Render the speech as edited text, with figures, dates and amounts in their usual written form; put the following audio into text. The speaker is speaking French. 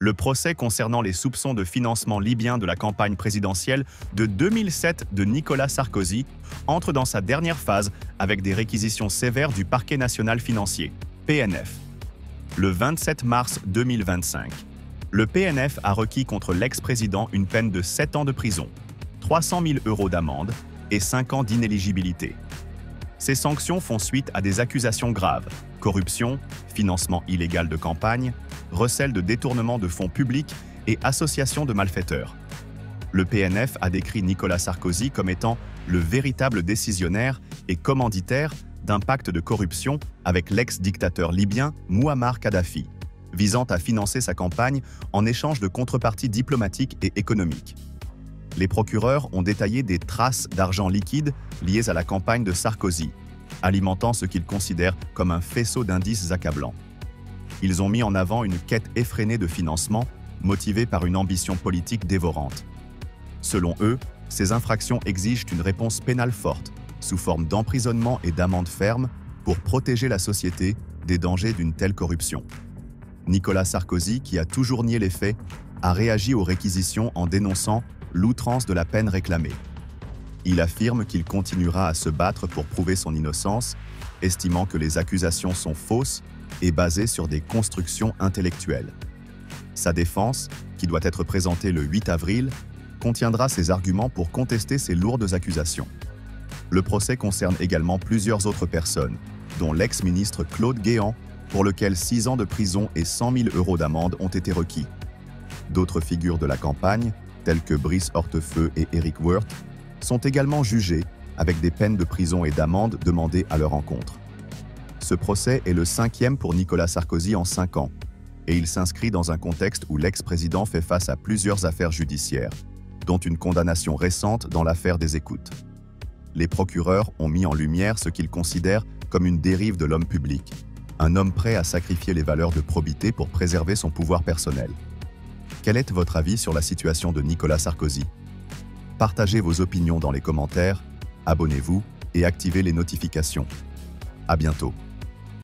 Le procès concernant les soupçons de financement libyen de la campagne présidentielle de 2007 de Nicolas Sarkozy entre dans sa dernière phase avec des réquisitions sévères du Parquet national financier, PNF. Le 27 mars 2025, le PNF a requis contre l'ex-président une peine de 7 ans de prison, 300 000 € d'amende et 5 ans d'inéligibilité. Ces sanctions font suite à des accusations graves: corruption, financement illégal de campagne, recel de détournement de fonds publics et association de malfaiteurs. Le PNF a décrit Nicolas Sarkozy comme étant le véritable décisionnaire et commanditaire d'un pacte de corruption avec l'ex-dictateur libyen Mouammar Kadhafi, visant à financer sa campagne en échange de contreparties diplomatiques et économiques. Les procureurs ont détaillé des traces d'argent liquide liées à la campagne de Sarkozy, alimentant ce qu'ils considèrent comme un faisceau d'indices accablants. Ils ont mis en avant une quête effrénée de financement, motivée par une ambition politique dévorante. Selon eux, ces infractions exigent une réponse pénale forte, sous forme d'emprisonnement et d'amende ferme, pour protéger la société des dangers d'une telle corruption. Nicolas Sarkozy, qui a toujours nié les faits, a réagi aux réquisitions en dénonçant l'outrance de la peine réclamée. Il affirme qu'il continuera à se battre pour prouver son innocence, estimant que les accusations sont fausses et basées sur des constructions intellectuelles. Sa défense, qui doit être présentée le 8 avril, contiendra ses arguments pour contester ces lourdes accusations. Le procès concerne également plusieurs autres personnes, dont l'ex-ministre Claude Guéant, pour lequel 6 ans de prison et 100 000 € d'amende ont été requis. D'autres figures de la campagne, tels que Brice Hortefeux et Éric Woerth, sont également jugés avec des peines de prison et d'amende demandées à leur encontre. Ce procès est le 5e pour Nicolas Sarkozy en 5 ans, et il s'inscrit dans un contexte où l'ex-président fait face à plusieurs affaires judiciaires, dont une condamnation récente dans l'affaire des écoutes. Les procureurs ont mis en lumière ce qu'ils considèrent comme une dérive de l'homme public, un homme prêt à sacrifier les valeurs de probité pour préserver son pouvoir personnel. Quel est votre avis sur la situation de Nicolas Sarkozy? Partagez vos opinions dans les commentaires, abonnez-vous et activez les notifications. À bientôt.